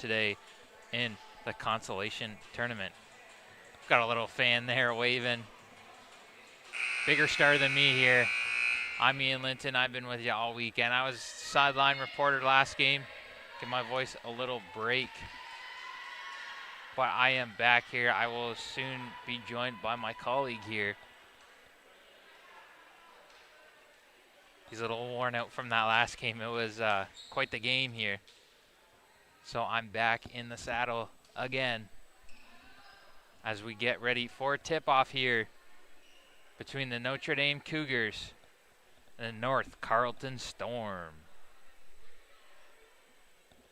today in the consolation tournament. Got a little fan there waving. Bigger star than me here. I'm Ian Linton. I've been with you all weekend. I was sideline reporter last game. Give my voice a little break. But I am back here. I will soon be joined by my colleague here. He's a little worn out from that last game. It was quite the game here. So I'm back in the saddle again as we get ready for tip-off here between the Notre Dame Cougars and the North Carleton Storm.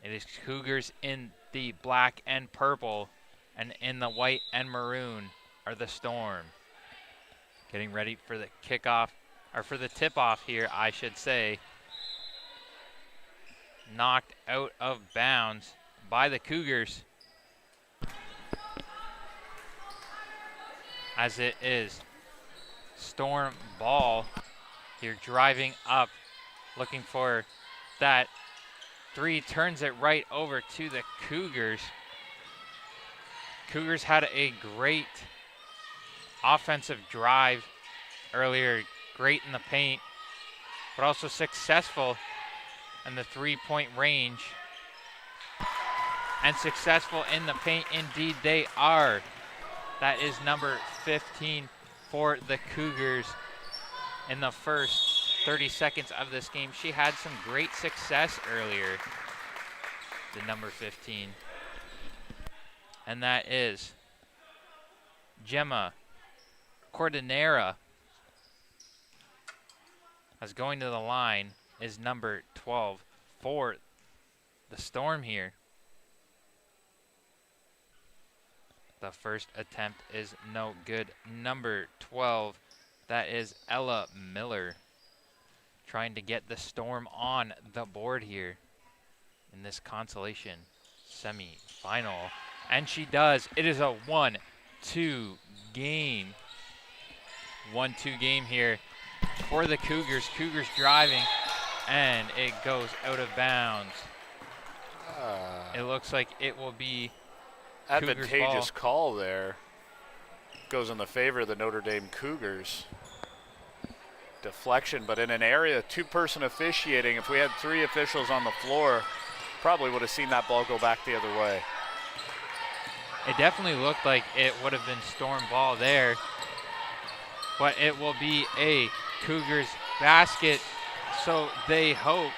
It is Cougars in the black and purple, and in the white and maroon are the Storm. Getting ready for the kickoff, or for the tip-off here, I should say. Knocked out of bounds by the Cougars, as it is Storm ball here, driving up, looking for that three, turns it right over to the Cougars. Cougars had a great offensive drive earlier, great in the paint, but also successful in the three-point range. And successful in the paint, indeed they are. That is number 15 for the Cougars in the first 30 seconds of this game. She had some great success earlier, the number 15. And that is Gemma Cordonera. As going to the line is number 12 for the Storm here. The first attempt is no good. Number 12, that is Ella Miller, trying to get the Storm on the board here in this consolation semi-final. And she does. It is a 1-2 game. 1-2 game here for the Cougars. Cougars driving, and it goes out of bounds. It looks like it will be advantageous call there. Goes in the favor of the Notre Dame Cougars. Deflection, but in an area, two-person officiating. If we had three officials on the floor, probably would have seen that ball go back the other way. It definitely looked like it would have been Storm ball there, but it will be a Cougars basket, so they hope.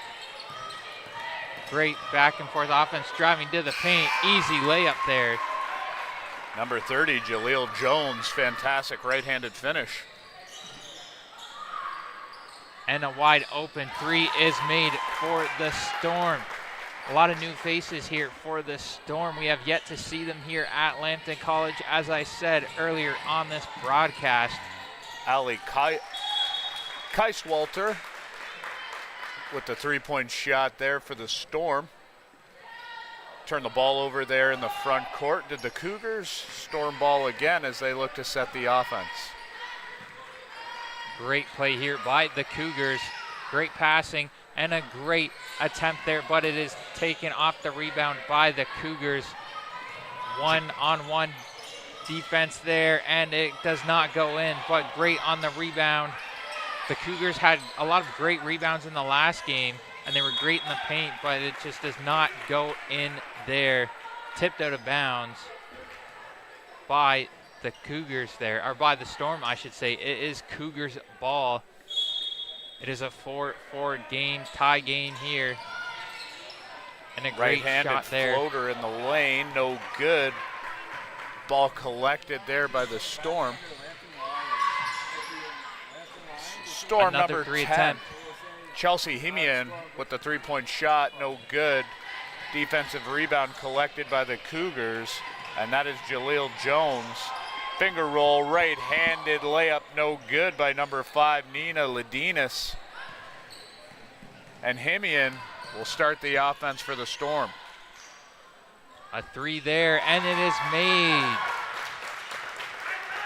Great back and forth offense, driving to the paint, easy layup there. Number 30, Jaleel Jones, fantastic right-handed finish. And a wide open three is made for the Storm. A lot of new faces here for the Storm. We have yet to see them here at Lambton College, as I said earlier on this broadcast. Ali Keiswalter with the three-point shot there for the Storm. Turn the ball over there in the front court. Did the Cougars Storm ball again as they look to set the offense? Great play here by the Cougars. Great passing and a great attempt there, but it is taken off the rebound by the Cougars. One-on-one defense there, and it does not go in, but great on the rebound. The Cougars had a lot of great rebounds in the last game, and they were great in the paint, but it just does not go in there. Tipped out of bounds by the Cougars there, or by the Storm, I should say. It is Cougars ball. It is a 4-4 game, tie game here. And a great shot there. Right-handed floater in the lane, no good. Ball collected there by the Storm. Storm Another number 10. attempt. Chelsea Hemian with the three-point shot, no good. Defensive rebound collected by the Cougars, and that is Jaleel Jones. Finger roll, right-handed layup, no good by number 5, Nina Ladinas. And Hemian will start the offense for the Storm. A three there, and it is made.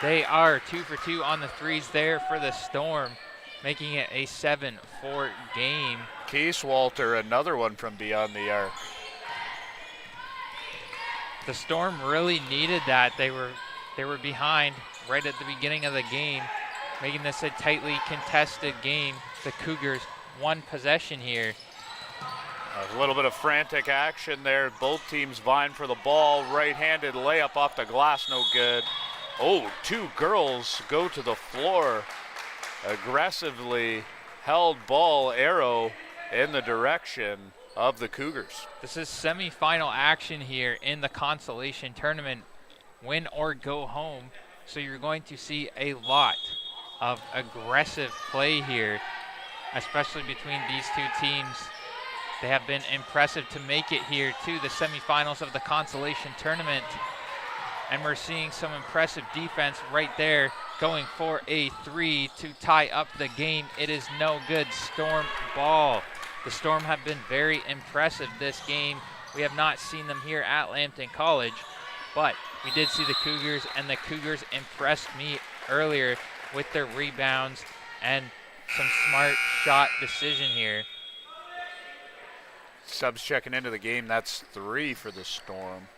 They are 2 for 2 on the threes there for the Storm, making it a 7-4 game. Keiswalter, another one from beyond the arc. The Storm really needed that. They were behind right at the beginning of the game, making this a tightly contested game. The Cougars one possession here. A little bit of frantic action there. Both teams vying for the ball. Right-handed layup off the glass, no good. Oh, two girls go to the floor. Aggressively held ball arrow in the direction of the Cougars. This is semifinal action here in the consolation tournament. Win or go home. So you're going to see a lot of aggressive play here, especially between these two teams. They have been impressive to make it here to the semifinals of the consolation tournament. And we're seeing some impressive defense right there, going for a three to tie up the game. It is no good. Storm ball. The Storm have been very impressive this game. We have not seen them here at Lambton College, but we did see the Cougars, and the Cougars impressed me earlier with their rebounds and some smart shot decision here. Subs checking into the game. That's 3 for the Storm.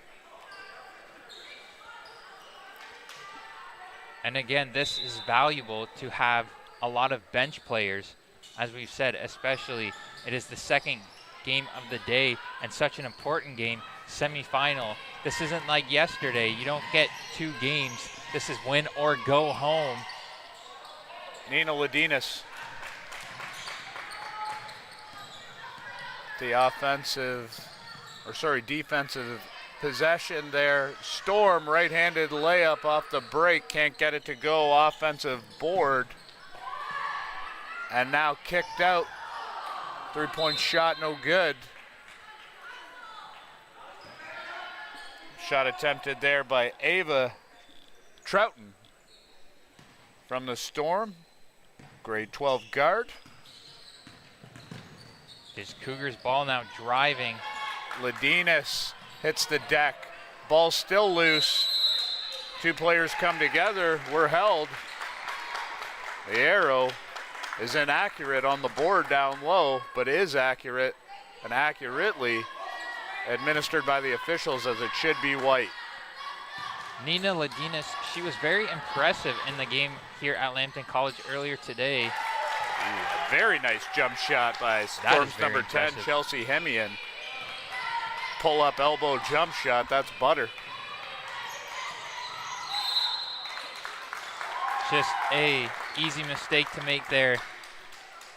And again, this is valuable to have a lot of bench players. As we've said, especially it is the second game of the day and such an important game, semifinal. This isn't like yesterday. You don't get 2 games. This is win or go home. Nina Ladinas. The defensive possession there. Storm right-handed layup off the break. Can't get it to go. Offensive board. And now kicked out. 3-point shot, no good. Shot attempted there by Ava Troughton from the Storm. Grade 12 guard. This Cougars ball now driving. Ladinas hits the deck. Ball still loose. 2 players come together. We're held. The arrow is inaccurate on the board down low, but is accurate and accurately administered by the officials as it should be white. Nina Ladinas, she was very impressive in the game here at Lambton College earlier today. Ooh, very nice jump shot by Storm's number 10, impressive. Chelsea Hemian. Pull-up elbow jump shot, that's butter. Just a easy mistake to make there.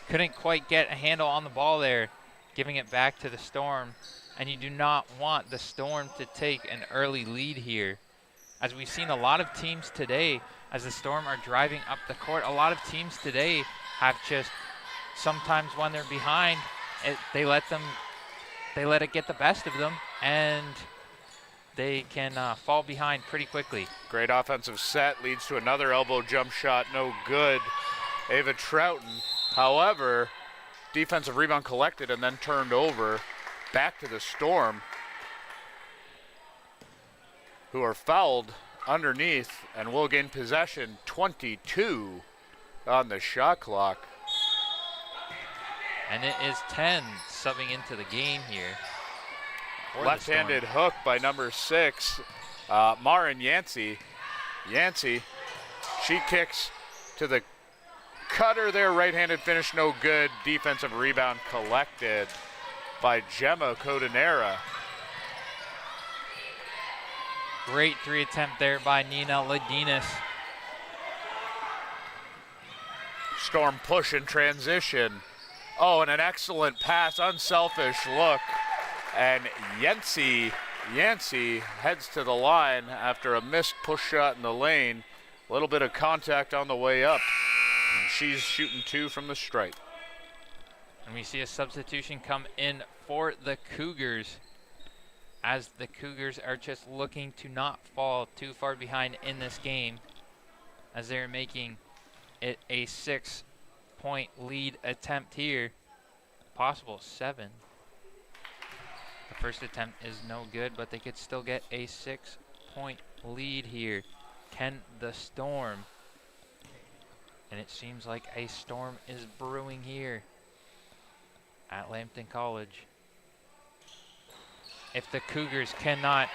Couldn't quite get a handle on the ball there, giving it back to the Storm. And you do not want the Storm to take an early lead here. As we've seen a lot of teams today, as the Storm are driving up the court, a lot of teams today have just, sometimes when they're behind, they let it get the best of them, and they can fall behind pretty quickly. Great offensive set leads to another elbow jump shot, no good. Ava Troughton, however, defensive rebound collected and then turned over. Back to the Storm, who are fouled underneath and will gain possession. 22 on the shot clock. And it is 10 subbing into the game here. Left-handed hook by number 6, Marin Yancey. Yancey, she kicks to the cutter there, right-handed finish, no good. Defensive rebound collected by Gemma Codenera. Great 3 attempt there by Nina Ladinas. Storm push and transition. Oh, and an excellent pass, unselfish look. And Yancey heads to the line after a missed push shot in the lane. A little bit of contact on the way up. And she's shooting 2 from the stripe. And we see a substitution come in for the Cougars, as the Cougars are just looking to not fall too far behind in this game, as they're making it a 6-point lead attempt here. Possible 7. The first attempt is no good, but they could still get a 6-point lead here. Can the Storm? And it seems like a storm is brewing here at Lambton College. If the Cougars cannot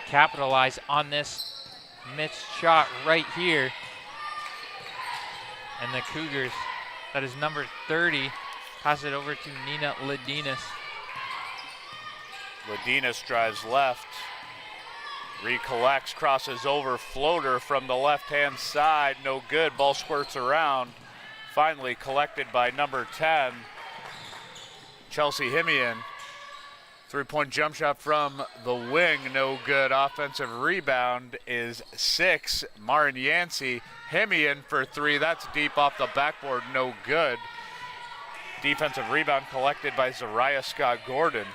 capitalize on this missed shot right here. And the Cougars, that is number 30, pass it over to Nina Ladinas. Ladinas drives left, recollects, crosses over, floater from the left-hand side, no good, ball squirts around. Finally collected by number 10, Chelsea Himian. Three-point jump shot from the wing, no good. Offensive rebound is 6, Marin Yancey. Himian for 3, that's deep off the backboard, no good. Defensive rebound collected by Zariah Scott Gordon.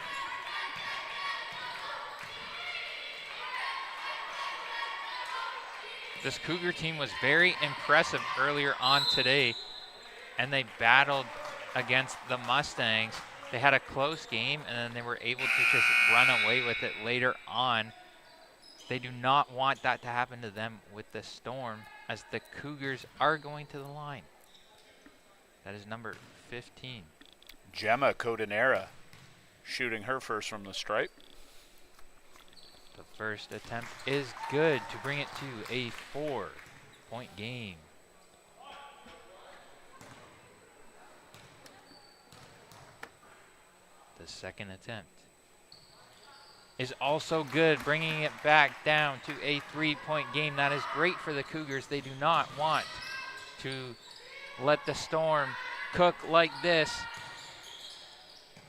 This Cougar team was very impressive earlier on today, and they battled against the Mustangs. They had a close game, and then they were able to just run away with it later on. They do not want that to happen to them with the Storm, as the Cougars are going to the line. That is number 15. Gemma Codenera shooting her first from the stripe. The first attempt is good to bring it to a 4-point game. The second attempt is also good, bringing it back down to a 3-point game. That is great for the Cougars. They do not want to let the Storm cook like this.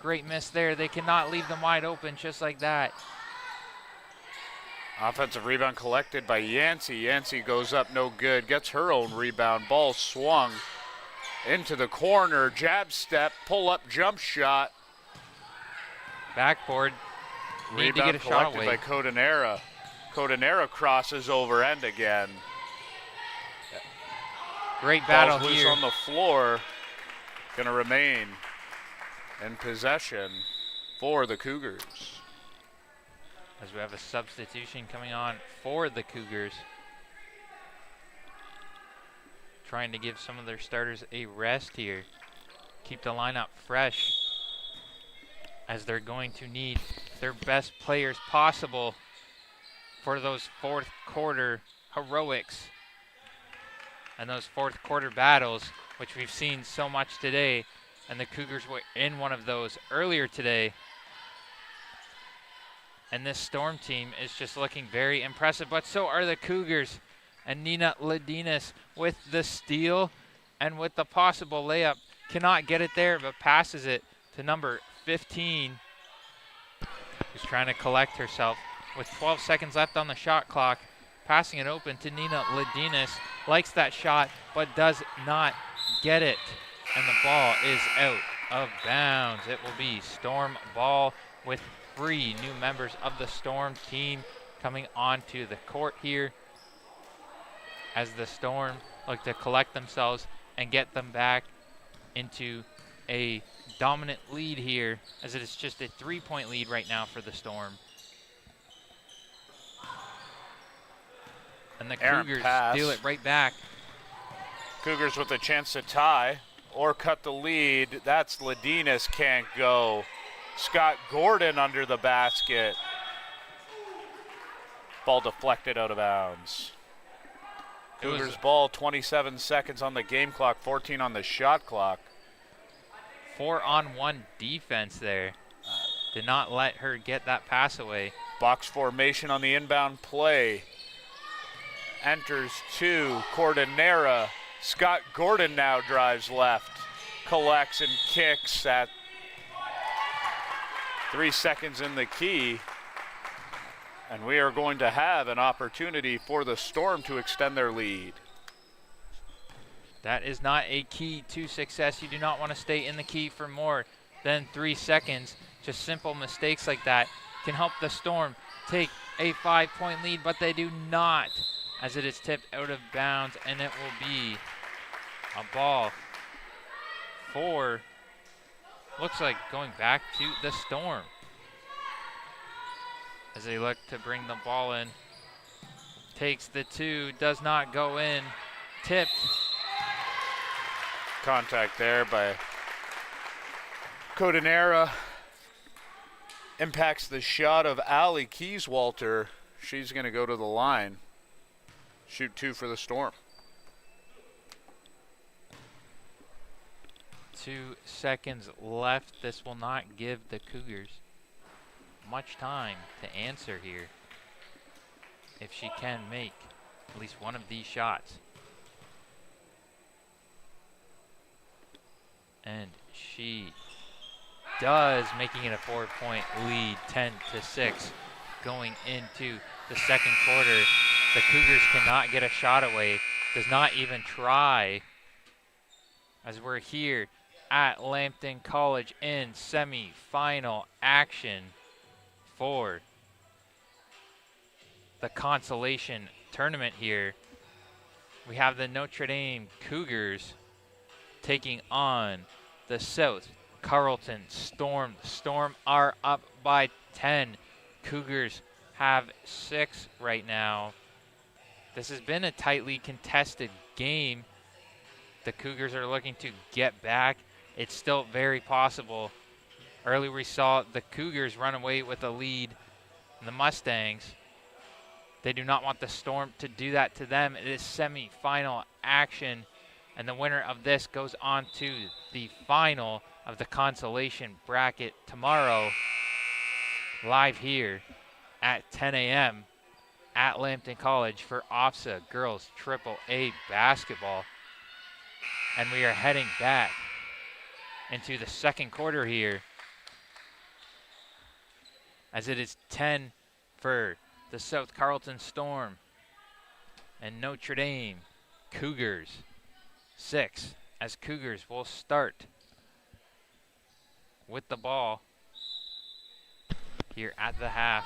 Great miss there. They cannot leave them wide open just like that. Offensive rebound collected by Yancey. Yancey goes up, no good, gets her own rebound. Ball swung into the corner, jab step, pull up jump shot. Backboard. Need Rebound to get a shot collected away. by Codenera. Codenera crosses over end again. Great battle Ball's loose here. on the floor. Going to remain in possession for the Cougars. As we have a substitution coming on for the Cougars. Trying to give some of their starters a rest here. Keep the lineup fresh, as they're going to need their best players possible for those fourth quarter heroics and those fourth quarter battles, which we've seen so much today. And the Cougars were in one of those earlier today. And this Storm team is just looking very impressive, but so are the Cougars. And Nina Ladinas with the steal and with the possible layup. Cannot get it there, but passes it to number 15, who's trying to collect herself with 12 seconds left on the shot clock. Passing it open to Nina Ladinas. Likes that shot, but does not get it. And the ball is out of bounds. It will be Storm ball with 3 new members of the Storm team coming onto the court here, as the Storm look to collect themselves and get them back into a dominant lead here, as it is just a 3-point lead right now for the Storm. And the Cougars steal it right back. Cougars with a chance to tie or cut the lead. That's Ladinas, can't go. Scott Gordon under the basket. Ball deflected out of bounds. Cougars ball, 27 seconds on the game clock, 14 on the shot clock. 4-on-1 defense there. Did not let her get that pass away. Box formation on the inbound play. Enters 2, Codenera. Scott Gordon now drives left. Collects and kicks at 3 seconds in the key. And we are going to have an opportunity for the Storm to extend their lead. That is not a key to success. You do not want to stay in the key for more than 3 seconds. Just simple mistakes like that can help the Storm take a 5-point lead, but they do not, as it is tipped out of bounds, and it will be a ball for, looks like going back to the Storm, as they look to bring the ball in. Takes the 2, does not go in, tipped. Contact there by Codenera. Impacts the shot of Allie Keyswalter. she's going to go to the line. Shoot 2 for the Storm. 2 seconds left. This will not give the Cougars much time to answer here if she can make at least one of these shots. And she does, making it a 4-point lead, 10-6 going into the second quarter. The Cougars cannot get a shot away, does not even try, as we're here at Lambton College in semi-final action for the consolation tournament here. We have the Notre Dame Cougars taking on the South Carleton Storm. The Storm are up by 10. Cougars have 6 right now. This has been a tightly contested game. The Cougars are looking to get back. It's still very possible. Earlier we saw the Cougars run away with a lead in the Mustangs. They do not want the Storm to do that to them. It is semi-final action, and the winner of this goes on to the final of the consolation bracket tomorrow, live here at 10 a.m. at Lambton College for OFSAA Girls AAA Basketball. And we are heading back into the second quarter here, as it is 10 for the South Carleton Storm and Notre Dame Cougars 6, as Cougars will start with the ball here at the half.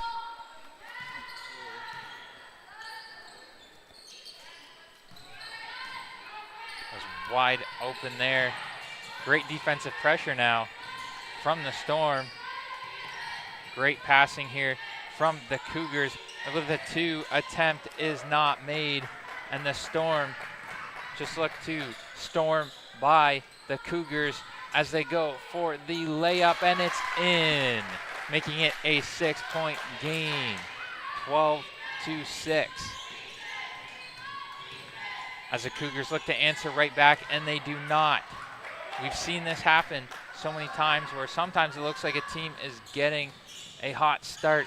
Was wide open there. Great defensive pressure now from the Storm. Great passing here from the Cougars. With the 2 attempt is not made, and the Storm just look to storm by the Cougars as they go for the layup, and it's in, making it a 6-point game, 12-6. As the Cougars look to answer right back, and they do not. We've seen this happen so many times where sometimes it looks like a team is getting a hot start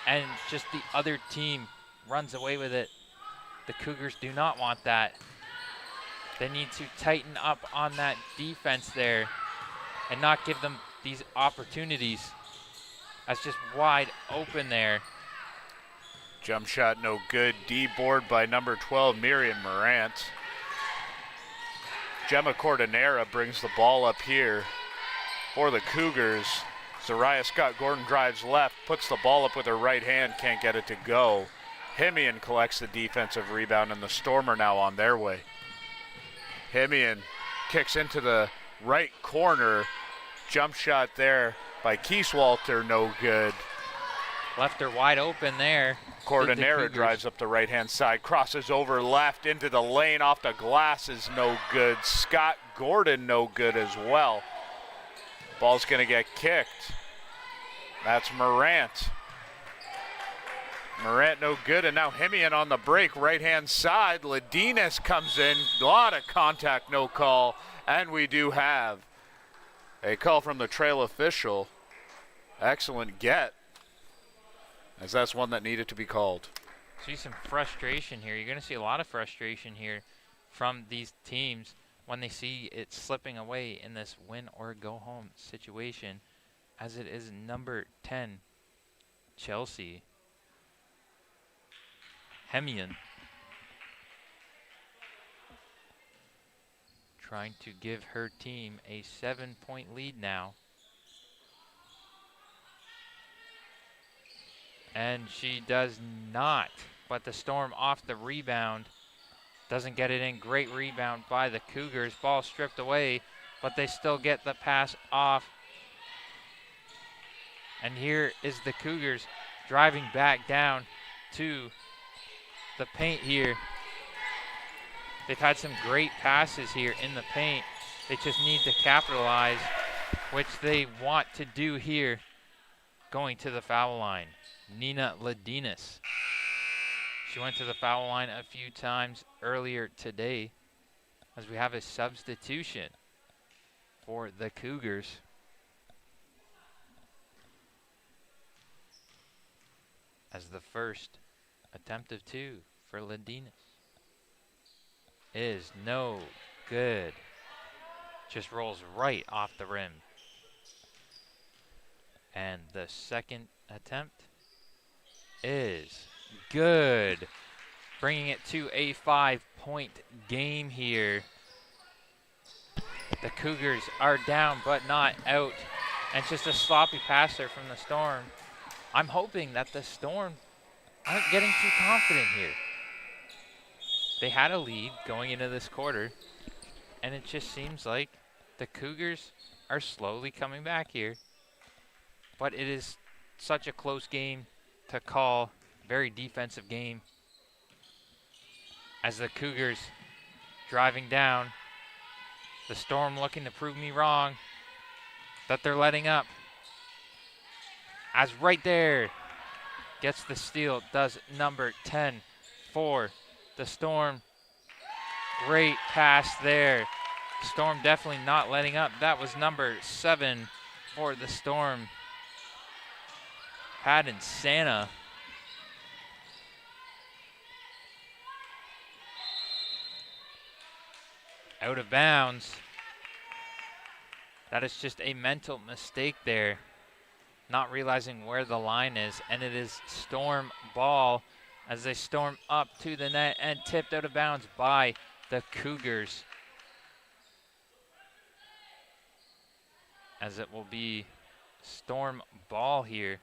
and just the other team runs away with it. The Cougars do not want that. They need to tighten up on that defense there and not give them these opportunities. That's just wide open there. Jump shot no good. D-board by number 12, Miriam Morant. Gemma Cordonera brings the ball up here for the Cougars. Zariah Scott-Gordon drives left, puts the ball up with her right hand, can't get it to go. Himian collects the defensive rebound, and the Storm are now on their way. Himian kicks into the right corner. Jump shot there by Kieswalter, no good. Left her wide open there. Cordonera drives up the right-hand side, crosses over left into the lane, off the glass is no good. Scott Gordon no good as well. Ball's gonna get kicked. That's Morant. Morant no good, and now Himian on the break, right-hand side. Ladinas comes in, a lot of contact, no call, and we do have a call from the trail official. Excellent get, as that's one that needed to be called. See some frustration here. You're going to see a lot of frustration here from these teams when they see it slipping away in this win or go home situation, as it is number 10, Chelsea Hemian, trying to give her team a 7-point lead now. And she does not, but the Storm off the rebound. Doesn't get it in. Great rebound by the Cougars. Ball stripped away, but they still get the pass off. And here is the Cougars driving back down to the paint here. They've had some great passes here in the paint. They just need to capitalize, which they want to do here. Going to the foul line, Nina Ladinas. She went to the foul line a few times earlier today as we have a substitution for the Cougars. As the first attempt of 2 for Ladinas is no good. Just rolls right off the rim. And the second attempt is good, bringing it to a 5-point game here. The Cougars are down but not out, and just a sloppy pass there from the Storm. I'm hoping that the Storm aren't getting too confident here. They had a lead going into this quarter, and it just seems like the Cougars are slowly coming back here. But it is such a close game to call, very defensive game. As the Cougars driving down, the Storm looking to prove me wrong that they're letting up. As right there, gets the steal, does number 10 for the Storm. Great pass there. Storm definitely not letting up. That was number 7 for the Storm. Patton Santa. Out of bounds. That is just a mental mistake there. Not realizing where the line is. And it is Storm ball as they storm up to the net and tipped out of bounds by the Cougars. As it will be Storm ball here.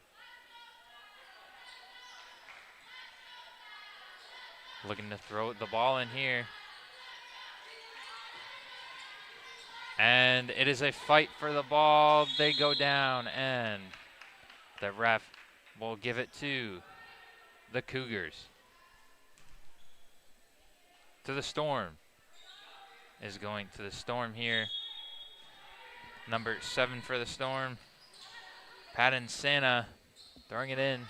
Looking to throw the ball in here. And it is a fight for the ball. They go down, and the ref will give it to the Cougars. To the Storm. Is going to the Storm here. Number 7 for the Storm. Patton Santa throwing it in.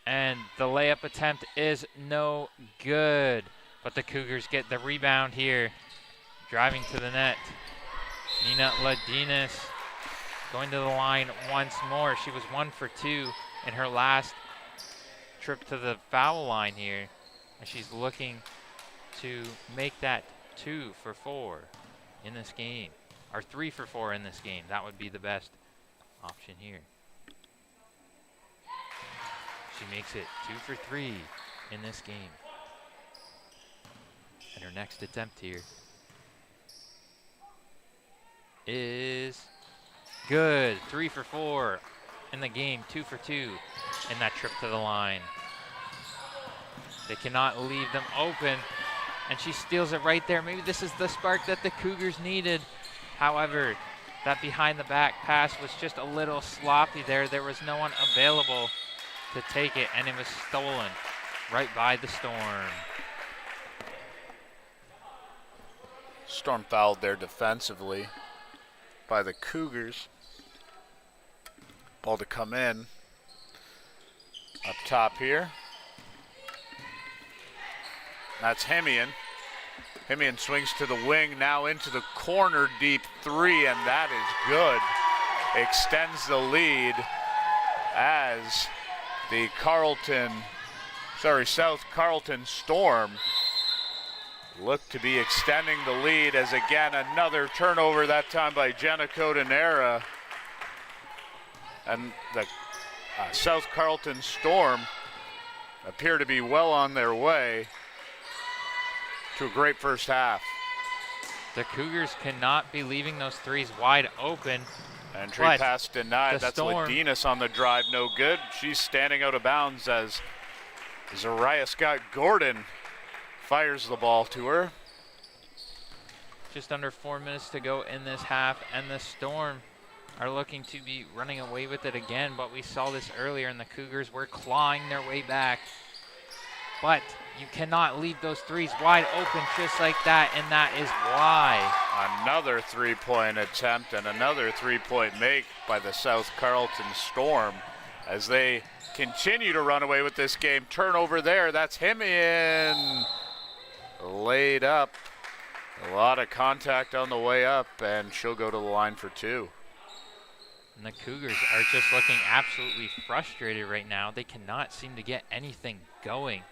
And the layup attempt is no good. But the Cougars get the rebound here. Driving to the net. Nina Ladinas going to the line once more. She was 1 for 2 in her last trip to the foul line here. And she's looking to make that 2 for 4 in this game. Or 3 for 4 in this game. That would be the best option here. She makes it 2 for 3 in this game. And her next attempt here is good. 3 for 4 in the game. 2 for 2 in that trip to the line. They cannot leave them open. And she steals it right there. Maybe this is the spark that the Cougars needed. However, that behind the back pass was just a little sloppy there. There was no one available to take it, and it was stolen right by the Storm. Storm fouled there defensively by the Cougars. Ball to come in. Up top here. That's Hemian. Hemian swings to the wing, now into the corner, deep 3, and that is good. Extends the lead as the South Carleton Storm look to be extending the lead as again another turnover, that time by Jenna Codenera. And the South Carleton Storm appear to be well on their way to a great first half. The Cougars cannot be leaving those threes wide open. Entry pass denied. That's Ladinas on the drive, no good. She's standing out of bounds as Zariah Scott Gordon fires the ball to her. Just under 4 minutes to go in this half, and the Storm are looking to be running away with it again, but we saw this earlier, and the Cougars were clawing their way back. But you cannot leave those threes wide open just like that, and that is why. Another three-point attempt and another three-point make by the South Carleton Storm as they continue to run away with this game. Turnover there. That's Himian. Laid up. A lot of contact on the way up, and she'll go to the line for 2. And the Cougars are just looking absolutely frustrated right now. They cannot seem to get anything going.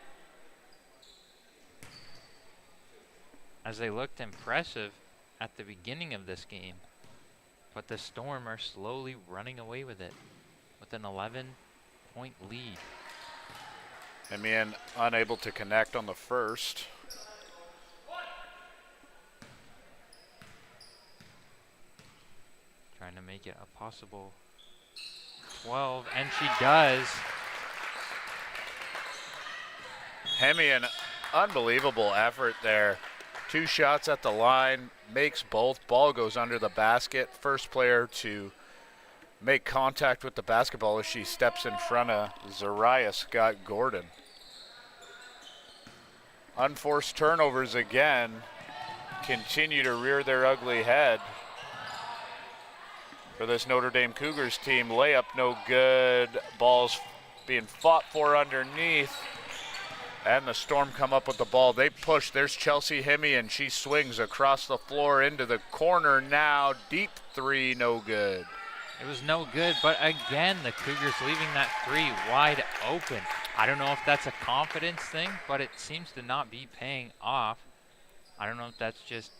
As they looked impressive at the beginning of this game. But the Storm are slowly running away with it with an 11-point lead. Himian unable to connect on the first. Trying to make it a possible 12, and she does. Himian, unbelievable effort there. 2 shots at the line, makes both. Ball goes under the basket. First player to make contact with the basketball as she steps in front of Zariah Scott Gordon. Unforced turnovers again continue to rear their ugly head for this Notre Dame Cougars team. Layup no good. Ball's being fought for underneath. And the Storm come up with the ball. They push. There's Chelsea Himian. She swings across the floor into the corner now. Deep 3, no good. It was no good, but again, the Cougars leaving that 3 wide open. I don't know if that's a confidence thing, but it seems to not be paying off. I don't know if that's just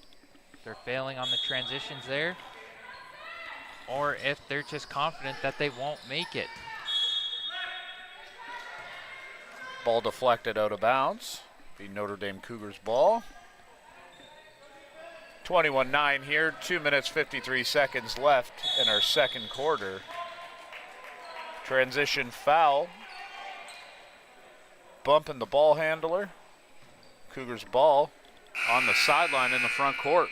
they're failing on the transitions there, or if they're just confident that they won't make it. Ball deflected out of bounds. Be Notre Dame Cougars ball. 21-9 here, 2 minutes 53 seconds left in our second quarter. Transition foul. Bumping the ball handler. Cougars ball on the sideline in the front court.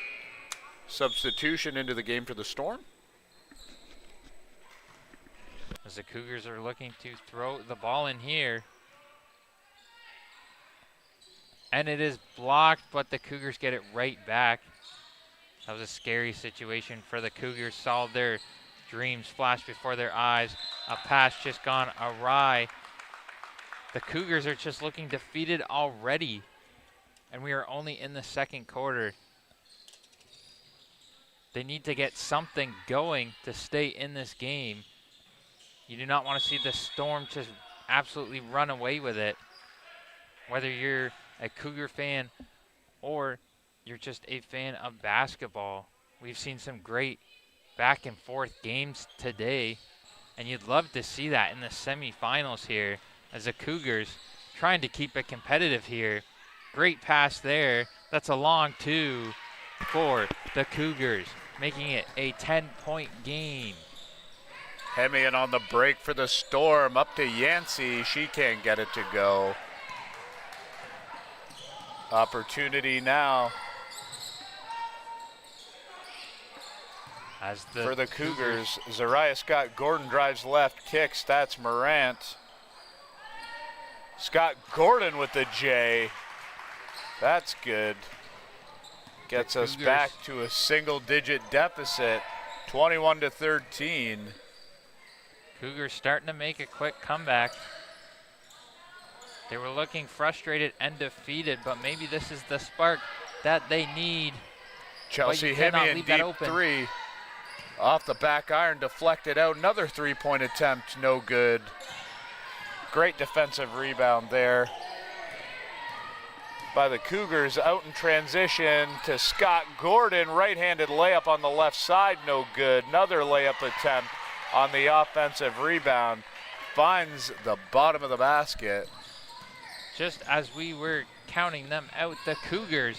Substitution into the game for the Storm. As the Cougars are looking to throw the ball in here. And it is blocked, but the Cougars get it right back. That was a scary situation for the Cougars. Saw their dreams flash before their eyes. A pass just gone awry. The Cougars are just looking defeated already. And we are only in the second quarter. They need to get something going to stay in this game. You do not want to see the Storm just absolutely run away with it. Whether you're a Cougar fan or you're just a fan of basketball. We've seen some great back and forth games today, and you'd love to see that in the semifinals here as the Cougars trying to keep it competitive here. Great pass there. That's a long 2 for the Cougars, making it a 10-point game. Himian on the break for the Storm. Up to Yancey. She can't get it to go. Opportunity now as for the Cougars. Zariah Scott Gordon drives left, kicks. That's Morant. Scott Gordon with the J. That's good. Gets us back to a single-digit deficit, 21-13. Cougars starting to make a quick comeback. They were looking frustrated and defeated, but maybe this is the spark that they need. Chelsea Himian, deep 3. Off the back iron, deflected out. Another 3-point attempt, no good. Great defensive rebound there by the Cougars. Out in transition to Scott Gordon. Right-handed layup on the left side, no good. Another layup attempt on the offensive rebound. Finds the bottom of the basket. Just as we were counting them out, the Cougars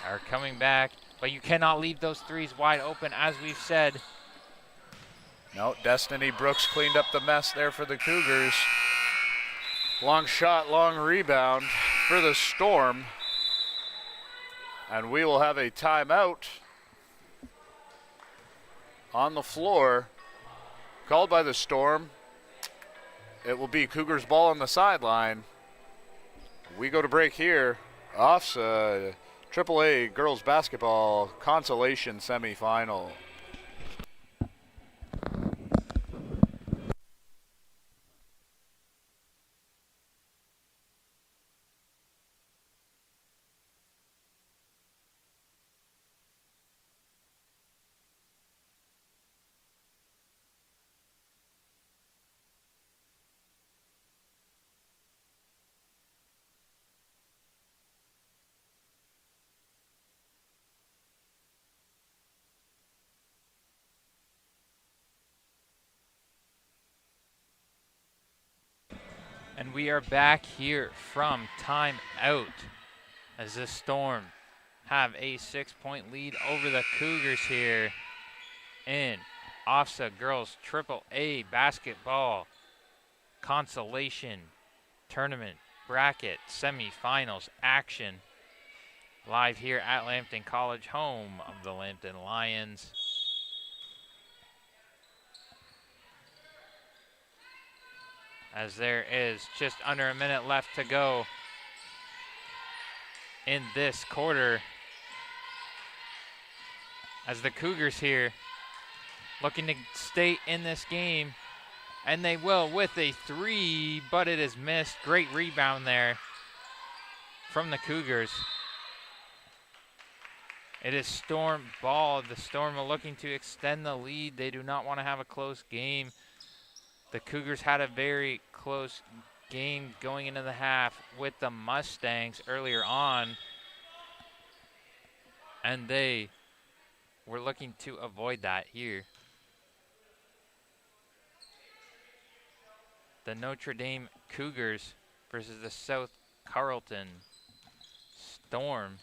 are coming back, but you cannot leave those 3s wide open, as we've said. No, Destiny Brooks cleaned up the mess there for the Cougars. Long shot, long rebound for the Storm. And we will have a timeout on the floor called by the Storm. It will be Cougars ball on the sideline. We go to break here. OFSAA AAA girls basketball consolation semifinal. And we are back here from timeout as the Storm have a 6-point lead over the Cougars here in OFSAA Girls AAA Basketball Consolation Tournament Bracket Semifinals action. Live here at Lambton College, home of the Lambton Lions. As there is just under a minute left to go in this quarter. As the Cougars here looking to stay in this game, and they will with a three, but it is missed. Great rebound there from the Cougars. It is Storm ball. The Storm are looking to extend the lead. They do not want to have a close game. The Cougars had a very close game going into the half with the Mustangs earlier on, and they were looking to avoid that here. The Notre Dame Cougars versus the South Carleton Storm.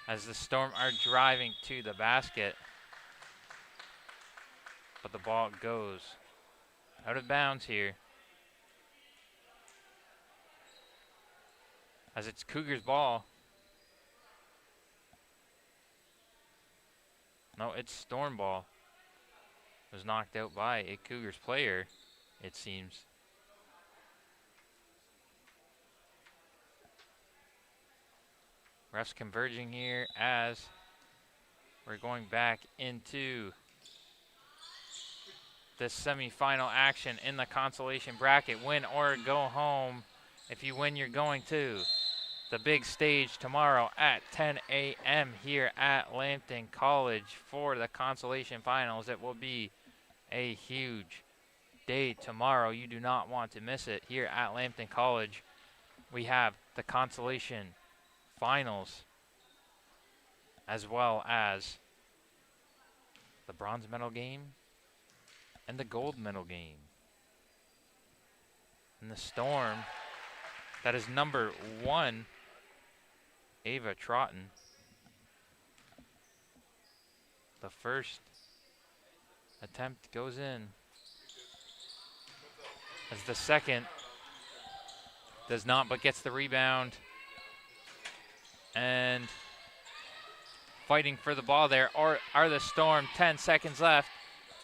As the Storm are driving to the basket, but the ball goes out of bounds here. As it's Cougars ball. No, it's Storm ball. It was knocked out by a Cougars player, it seems. Refs converging here as we're going back into this semifinal action in the consolation bracket. Win or go home. If you win, you're going to the big stage tomorrow at 10 a.m. here at Lambton College for the consolation finals. It will be a huge day tomorrow. You do not want to miss it here at Lambton College. We have the consolation finals as well as the bronze medal game and the gold medal game. And the Storm, that is number 1, Ava Troughton. The first attempt goes in, as the second does not, but gets the rebound. And fighting for the ball there are the Storm. 10 seconds left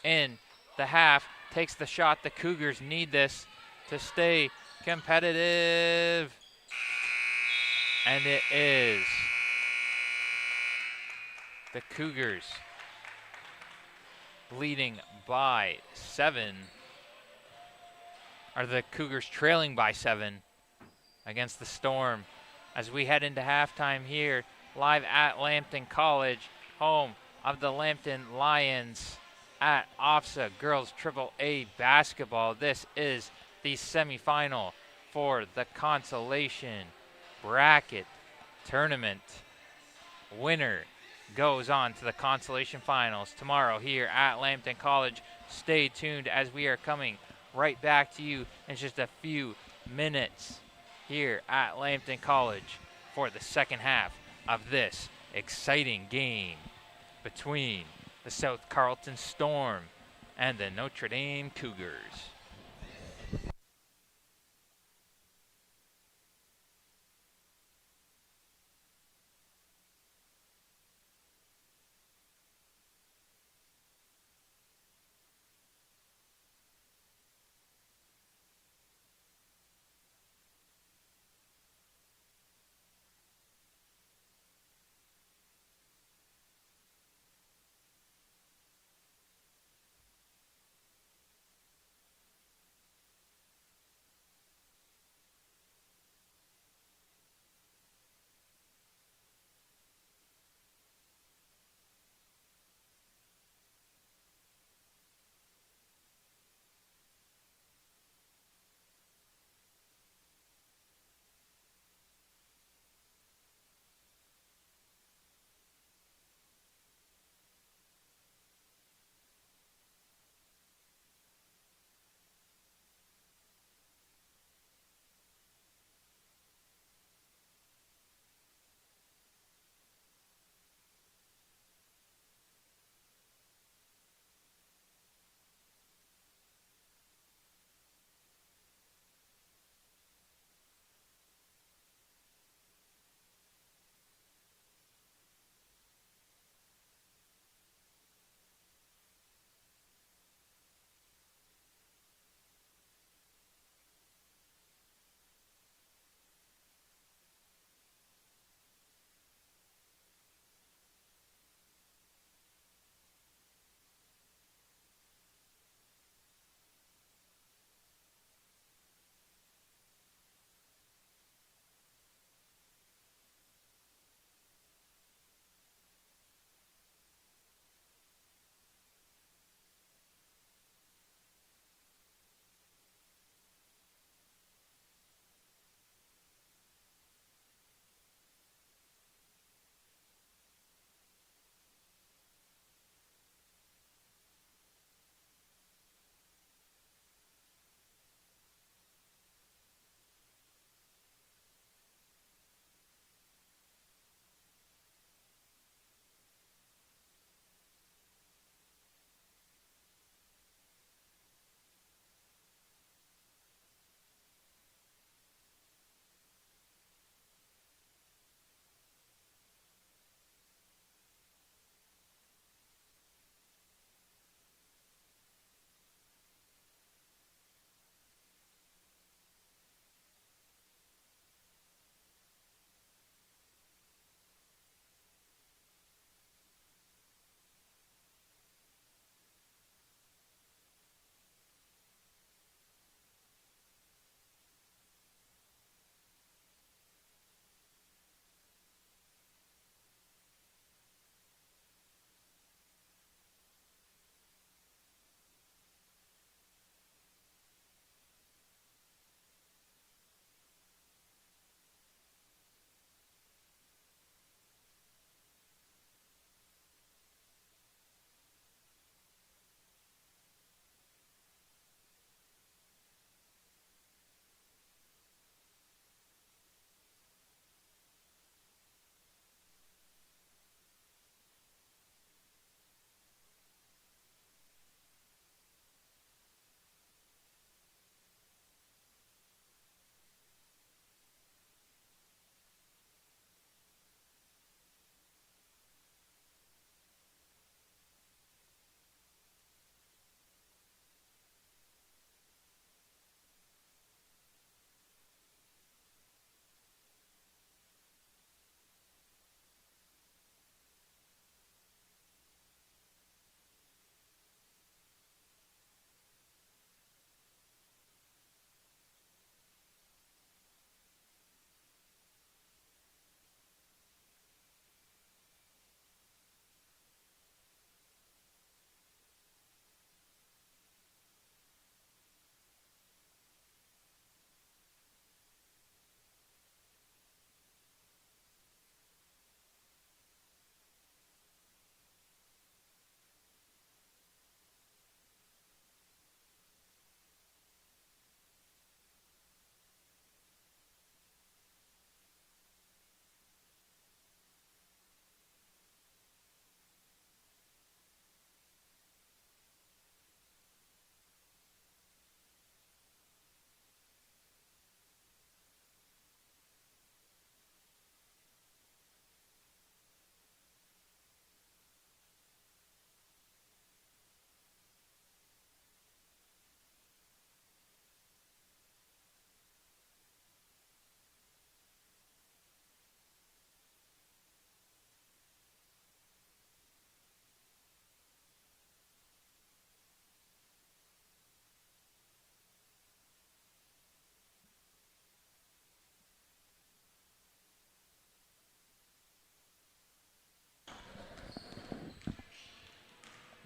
in the half. Takes the shot. The Cougars need this to stay competitive. And it is the Cougars leading by 7. Are the Cougars trailing by 7 against the Storm as we head into halftime here live at Lambton College, home of the Lambton Lions at OFSAA Girls AAA Basketball. This is the semifinal for the consolation bracket tournament. Winner goes on to the consolation finals tomorrow here at Lambton College. Stay tuned as we are coming right back to you in just a few minutes here at Lambton College for the second half of this exciting game between the South Carleton Storm and the Notre Dame Cougars.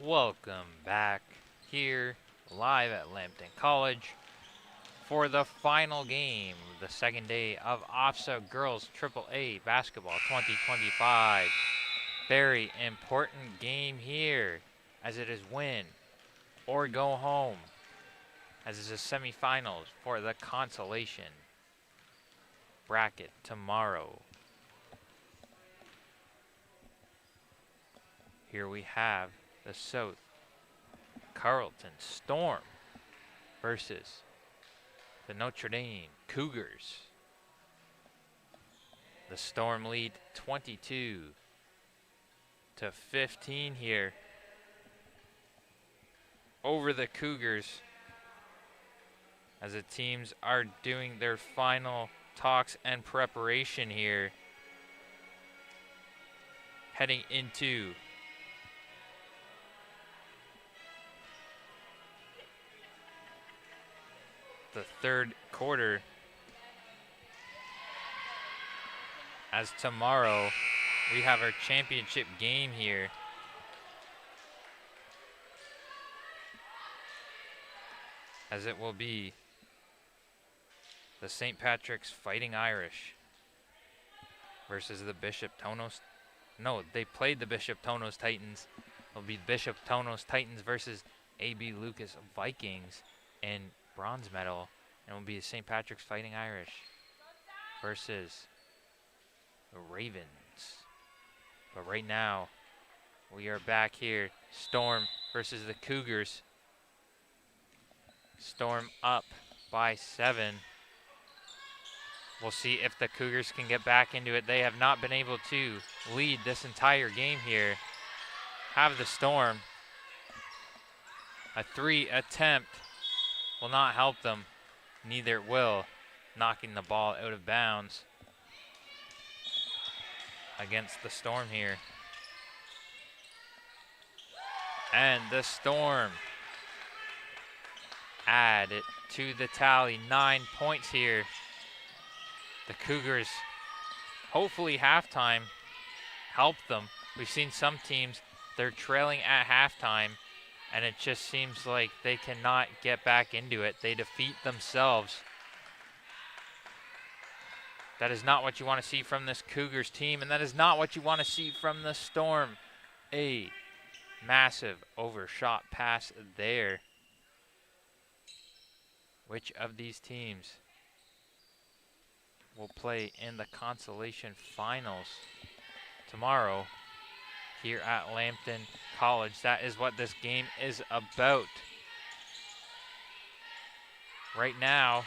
Welcome back here live at Lambton College for the final game of the second day of OFSAA Girls AAA Basketball 2025. Very important game here, as it is win or go home, as it is semifinals for the consolation bracket tomorrow. Here we have the South Carleton Storm versus the Notre Dame Cougars. The Storm lead 22-15 here over the Cougars, as the teams are doing their final talks and preparation here, heading into the third quarter, as tomorrow we have our championship game here. As it will be the St. Patrick's Fighting Irish versus the Bishop Tonos. No, they played the Bishop Tonos Titans. It'll be Bishop Tonos Titans versus AB Lucas Vikings in bronze medal, and it will be the St. Patrick's Fighting Irish versus the Ravens. But right now, we are back here. Storm versus the Cougars. Storm up by 7. We'll see if the Cougars can get back into it. They have not been able to lead this entire game here. Have the Storm. A 3 attempt will not help them. Neither will knocking the ball out of bounds against the Storm here. And the Storm add it to the tally. 9 points here. The Cougars, hopefully halftime helped them. We've seen some teams, they're trailing at halftime, and it just seems like they cannot get back into it. They defeat themselves. That is not what you want to see from this Cougars team, and that is not what you want to see from the Storm. A massive overshot pass there. Which of these teams will play in the consolation finals tomorrow here at Lambton College? That is what this game is about. Right now,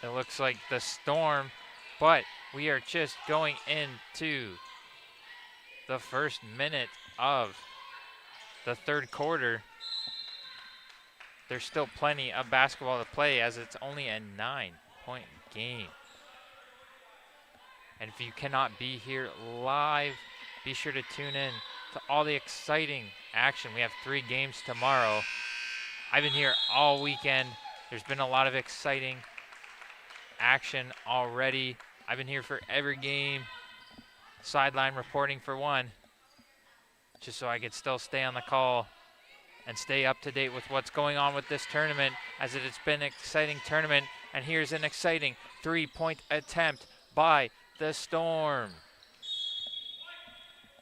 it looks like the Storm, but we are just going into the first minute of the third quarter. There's still plenty of basketball to play, as it's only a 9-point game. And if you cannot be here live, be sure to tune in to all the exciting action. We have 3 games tomorrow. I've been here all weekend. There's been a lot of exciting action already. I've been here for every game. Sideline reporting for one, just so I could still stay on the call and stay up to date with what's going on with this tournament, as it has been an exciting tournament. And here's an exciting 3-point attempt by the Storm.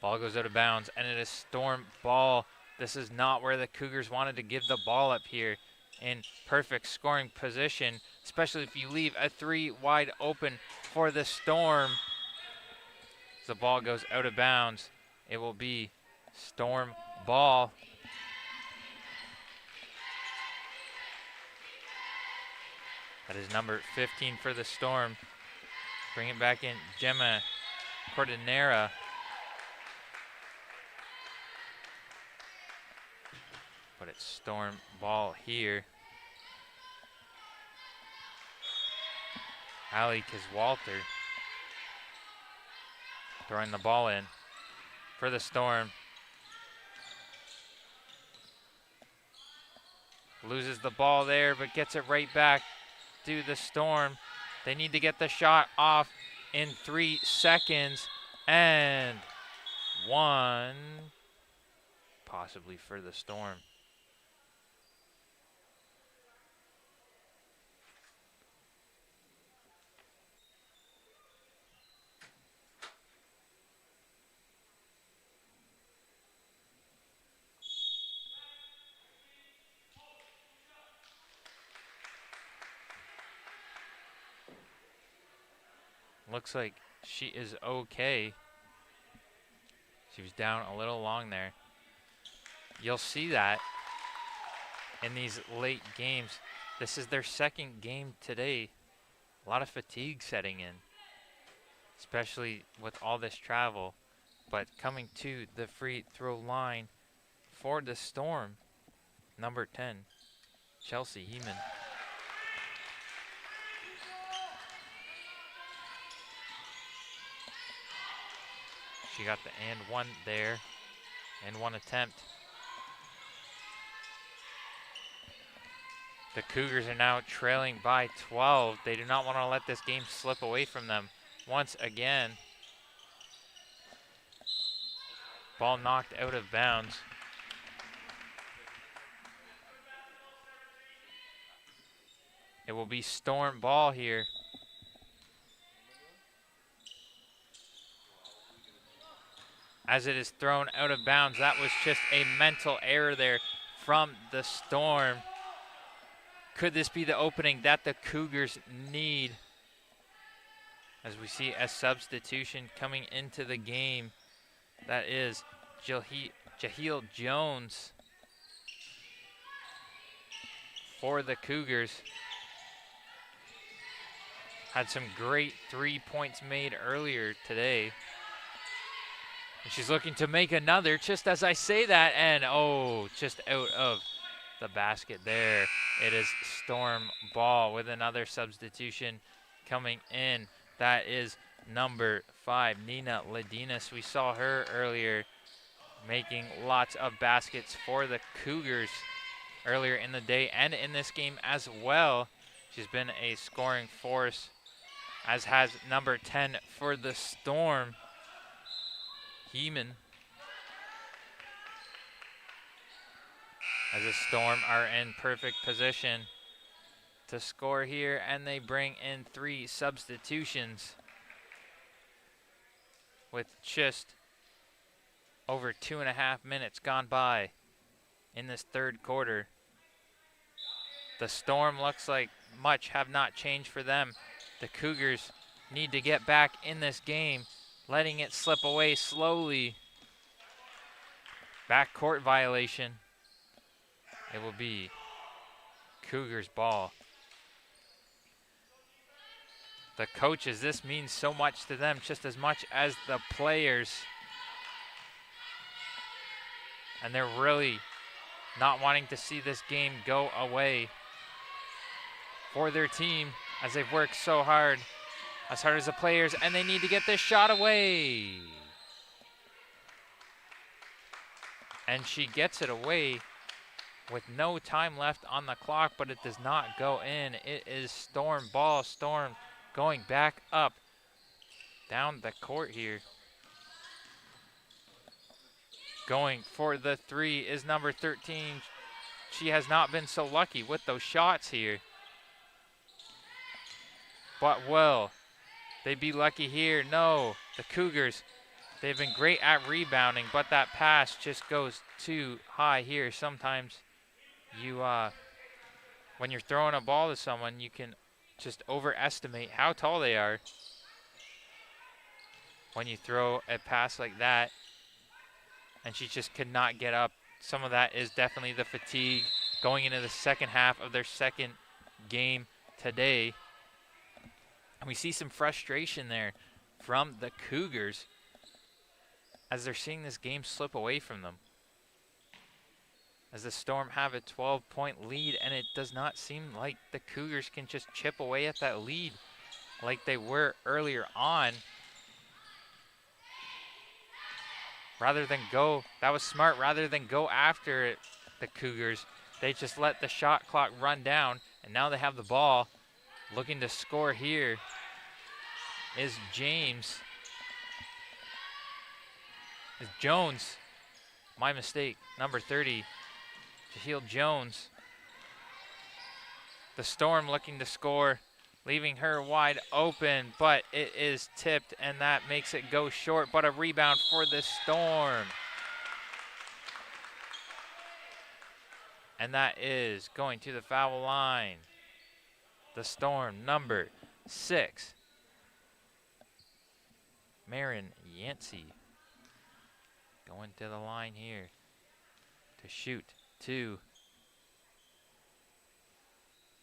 Ball goes out of bounds, and it is Storm ball. This is not where the Cougars wanted to give the ball up here in perfect scoring position, especially if you leave a 3 wide open for the Storm. As the ball goes out of bounds, it will be Storm ball. That is number 15 for the Storm. Bring it back in, Gemma Cordonera. But it's Storm ball here. Ali Kiswalter throwing the ball in for the Storm. Loses the ball there, but gets it right back to the Storm. They need to get the shot off in 3 seconds. And one possibly for the Storm. Looks like she is okay. She was down a little long there. You'll see that in these late games. This is their second game today. A lot of fatigue setting in, especially with all this travel. But coming to the free throw line for the Storm, number 10, Chelsea Heeman. She got the and one there, and one attempt. The Cougars are now trailing by 12. They do not want to let this game slip away from them once again. Ball knocked out of bounds. It will be Storm ball here. As it is thrown out of bounds, that was just a mental error there from the Storm. Could this be the opening that the Cougars need? As we see a substitution coming into the game. That is Jaheel Jones for the Cougars. Had some great 3 points made earlier today. And she's looking to make another just as I say that, and oh, just out of the basket there. It is Storm ball with another substitution coming in. That is number 5, Nina Ladinas. We saw her earlier making lots of baskets for the Cougars earlier in the day and in this game as well. She's been a scoring force, as has number 10 for the Storm, Heeman. As the Storm are in perfect position to score here, and they bring in 3 substitutions with just over 2.5 minutes gone by in this third quarter. The Storm looks like much have not changed for them. The Cougars need to get back in this game, letting it slip away slowly. Backcourt violation. It will be Cougars ball. The coaches, this means so much to them, just as much as the players. And they're really not wanting to see this game go away for their team, as they've worked so hard as the players, and they need to get this shot away. And she gets it away with no time left on the clock, but it does not go in. It is Storm ball. Storm going back up down the court here. Going for the 3 is number 13. She has not been so lucky with those shots here. But will they be lucky here? No. The Cougars, they've been great at rebounding, but that pass just goes too high here. Sometimes you, when you're throwing a ball to someone, you can just overestimate how tall they are when you throw a pass like that. And she just could not get up. Some of that is definitely the fatigue going into the second half of their second game today. And we see some frustration there from the Cougars as they're seeing this game slip away from them. As the Storm have a 12-point lead, and it does not seem like the Cougars can just chip away at that lead like they were earlier on. Rather than go, that was smart, rather than go after it, the Cougars, they just let the shot clock run down, and now they have the ball. Looking to score here is Jones. My mistake. Number 30, Jaheel Jones. The Storm looking to score, leaving her wide open, but it is tipped, and that makes it go short, but a rebound for the Storm. And that is going to the foul line. The Storm, number 6, Marin Yancey, going to the line here to shoot 2.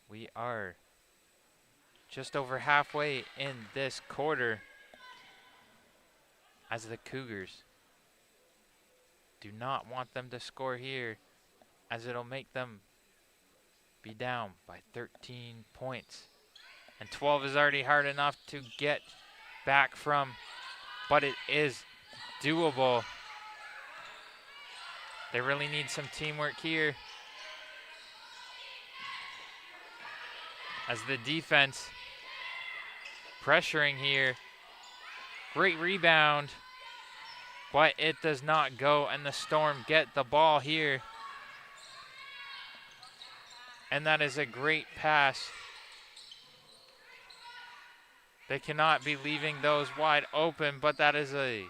We are just over halfway in this quarter as the Cougars do not want them to score here, as it'll make them be down by 13 points. And 12 is already hard enough to get back from, but it is doable. They really need some teamwork here, as the defense pressuring here. Great rebound, but it does not go, and the Storm get the ball here. And that is a great pass. They cannot be leaving those wide open, but that is a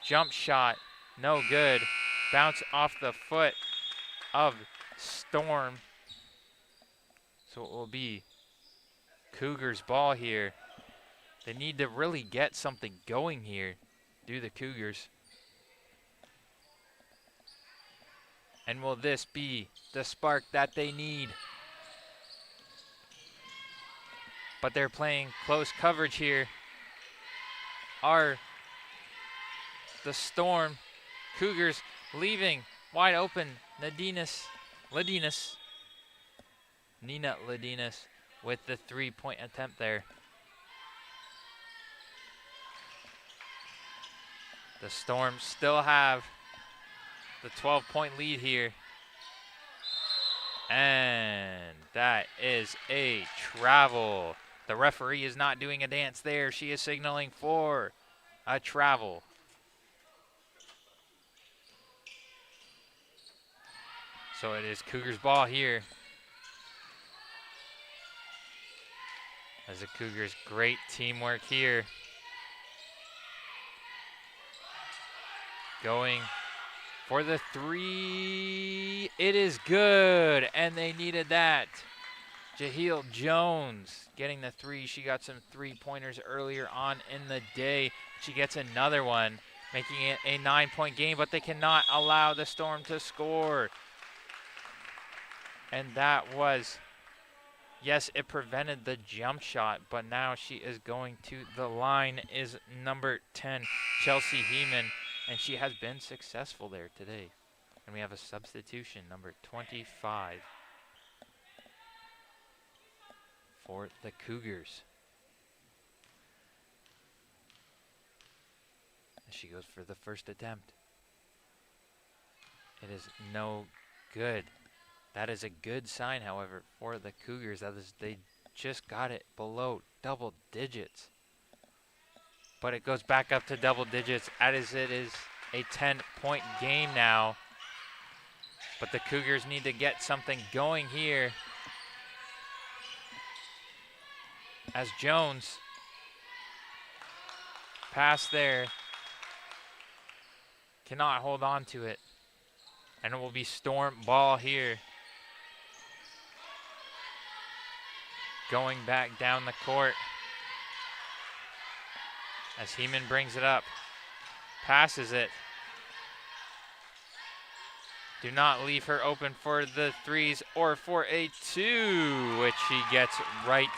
jump shot. No good. Bounce off the foot of Storm. So it will be Cougars ball here. They need to really get something going here, do the Cougars. And will this be the spark that they need? But they're playing close coverage here. Are the Storm. Cougars leaving wide open. Nina Ladinas with the 3-point attempt there. The Storm still have the 12-point lead here. And that is a travel. The referee is not doing a dance there. She is signaling for a travel. So it is Cougars ball here. As the Cougars, great teamwork here. Going for the 3. It is good, and they needed that. Jaheel Jones getting the 3. She got some 3-pointers earlier on in the day. She gets another one, making it a 9-point game, but they cannot allow the Storm to score. And that was, yes, it prevented the jump shot, but now she is going to the line is number 10, Chelsea Heeman, and she has been successful there today. And we have a substitution, number 25, for the Cougars. And she goes for the first attempt. It is no good. That is a good sign, however, for the Cougars. That is, they just got it below double digits. But it goes back up to double digits, as it is a 10-point game now. But the Cougars need to get something going here, as Jones pass there, cannot hold on to it. And it will be Storm ball here. Going back down the court as Heeman brings it up, passes it. Do not leave her open for the 3s or for a 2, which she gets right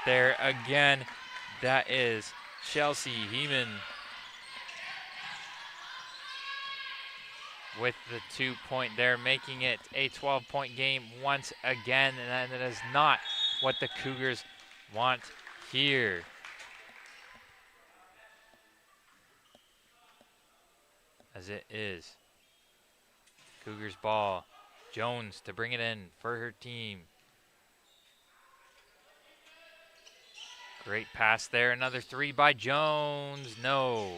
there again. That is Chelsea Heeman with the 2-point there, making it a 12-point game once again, and that is not what the Cougars want here. As it is Cougars ball. Jones to bring it in for her team. Great pass there. Another 3 by Jones. No.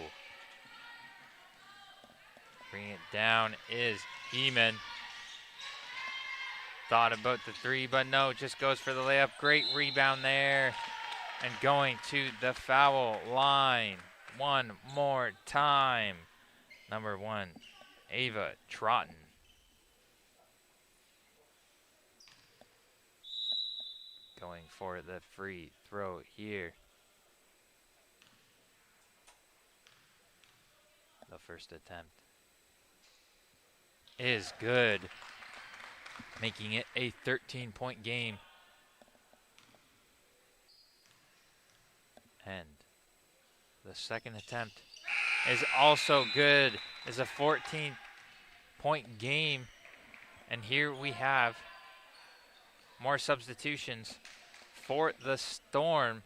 Bringing it down is Heeman. Thought about the three, but no, just goes for the layup. Great rebound there. And going to the foul line one more time. Number 1, Ava Troughton. Going for the free throw here. The first attempt is good, making it a 13-point game. And the second attempt is also good. It's a 14-point game. And here we have more substitutions for the Storm.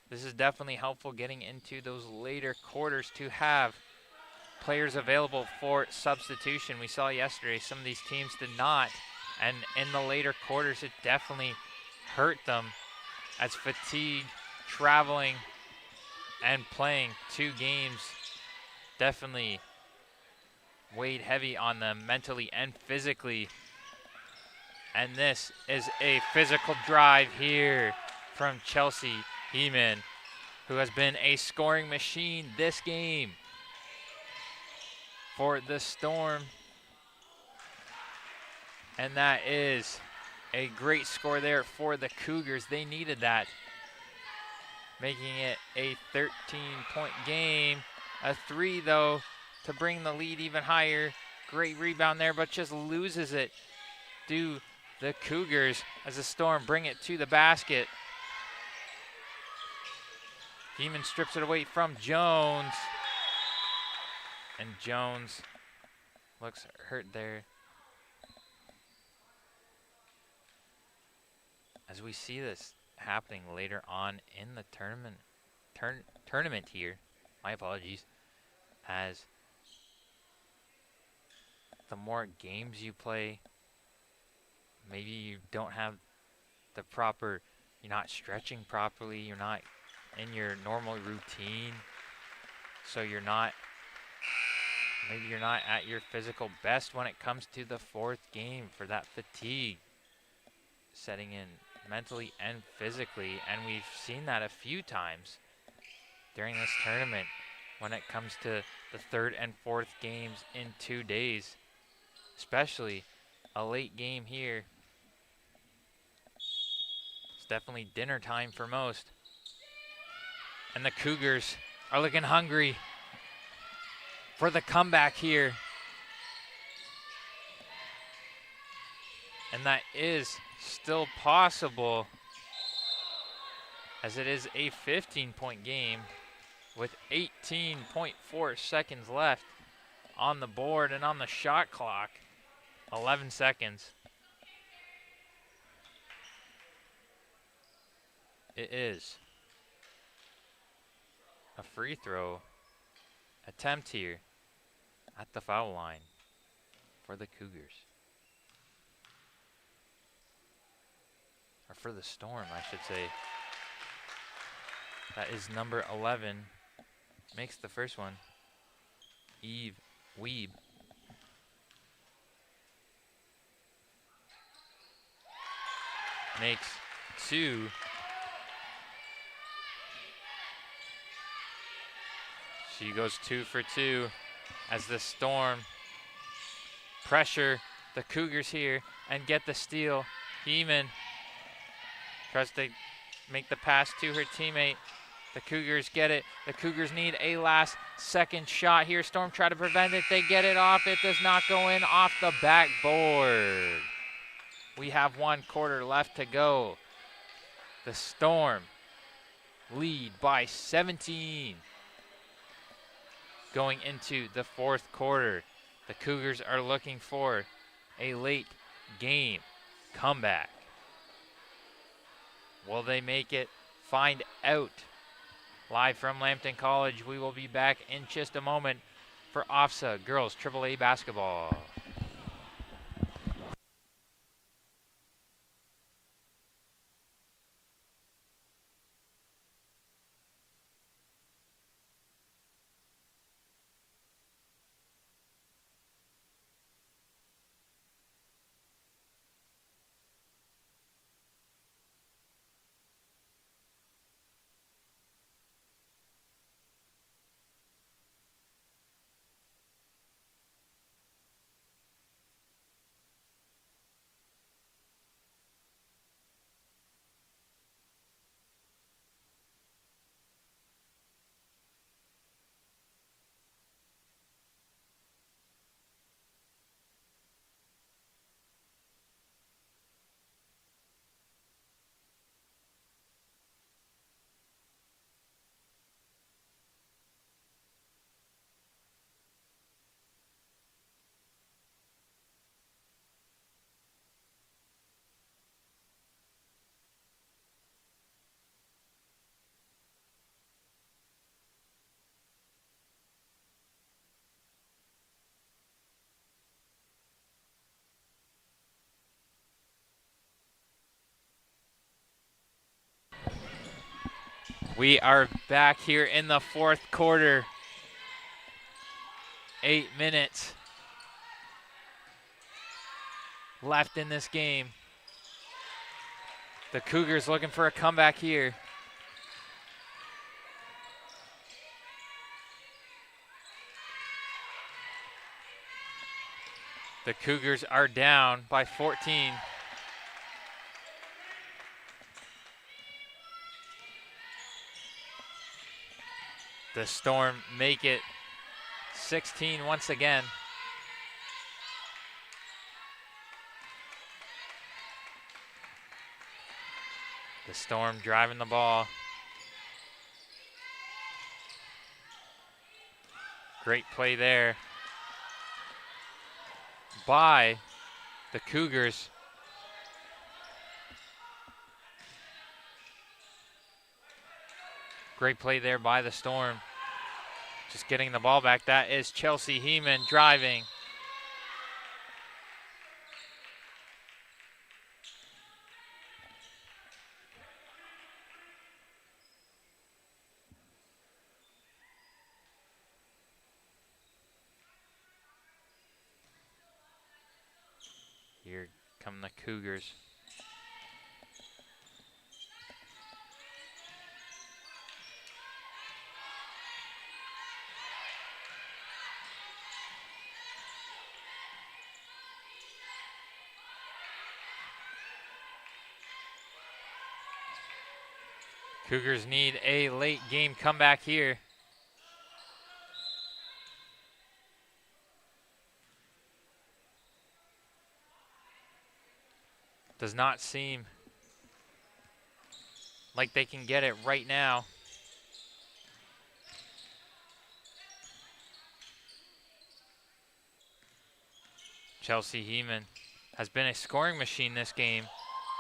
This is definitely helpful getting into those later quarters to have players available for substitution. We saw yesterday some of these teams did not, and in the later quarters it definitely hurt them as fatigue, traveling, and playing 2 games definitely weighed heavy on them mentally and physically. And this is a physical drive here from Chelsea Heeman, who has been a scoring machine this game for the Storm. And that is a great score there for the Cougars. They needed that, making it a 13-point game. A 3, though, to bring the lead even higher. Great rebound there, but just loses it. Do the Cougars as the Storm bring it to the basket. Heeman strips it away from Jones. And Jones looks hurt there. As we see this happening later on in the tournament here, my apologies, as the more games you play, maybe you don't have the proper, you're not stretching properly, you're not in your normal routine, so maybe you're not at your physical best when it comes to the 4th game for that fatigue setting in mentally and physically. And we've seen that a few times during this tournament when it comes to the 3rd and 4th games in 2 days, especially a late game here. It's definitely dinner time for most. And the Cougars are looking hungry for the comeback here. And that is still possible, as it is a 15-point game with 18.4 seconds left on the board and on the shot clock. 11 seconds. It is a free throw attempt here at the foul line for the Cougars. Or for the Storm, I should say. That is number 11. Makes the first one. Eve Weeb. Makes 2. She goes 2 for 2 as the Storm pressure the Cougars here and get the steal. Heeman tries to make the pass to her teammate. The Cougars get it. The Cougars need a last second shot here. Storm try to prevent it. They get it off. It does not go in, off the backboard. We have 1 quarter left to go. The Storm lead by 17. Going into the 4th quarter, the Cougars are looking for a late game comeback. Will they make it? Find out. Live from Lambton College, we will be back in just a moment for OFSAA Girls AAA Basketball. We are back here in the fourth quarter. 8 minutes left in this game. The Cougars looking for a comeback here. The Cougars are down by 14. The Storm make it 16 once again. The Storm driving the ball. Great play there by the Cougars. Great play there by the Storm. Just getting the ball back. That is Chelsea Heeman driving. Here come the Cougars. Cougars need a late game comeback here. Does not seem like they can get it right now. Chelsea Heeman has been a scoring machine this game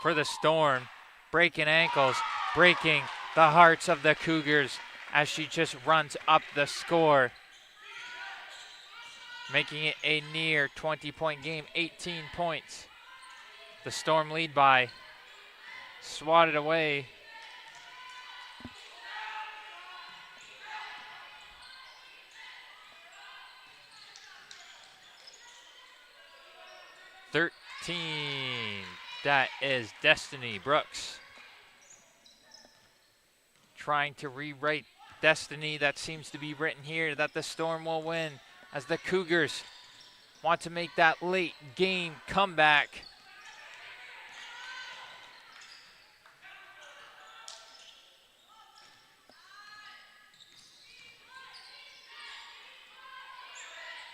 for the Storm, breaking ankles, breaking the hearts of the Cougars as she just runs up the score, making it a near 20-point game, 18 points. The Storm lead by, swatted away. That is Destiny Brooks trying to rewrite destiny that seems to be written here, that the Storm will win as the Cougars want to make that late game comeback.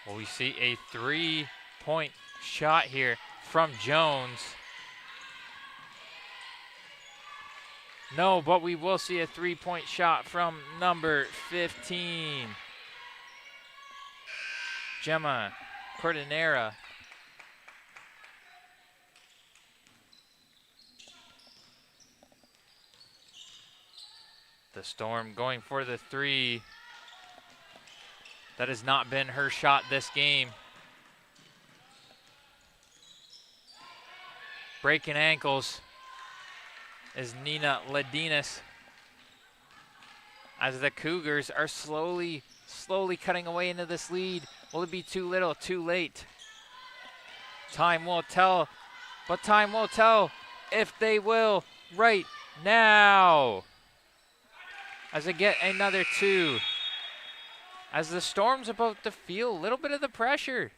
Well, we see a 3-point shot here from Jones. No, but we will see a 3-point shot from number 15, Gemma Cordonera. The Storm going for the 3. That has not been her shot this game. Breaking ankles is Nina Ladinas as the Cougars are slowly cutting away into this lead. Will it be too little, too late? Time will tell, but time will tell if they will right now. As they get another 2. As the Storm's about to feel a little bit of the pressure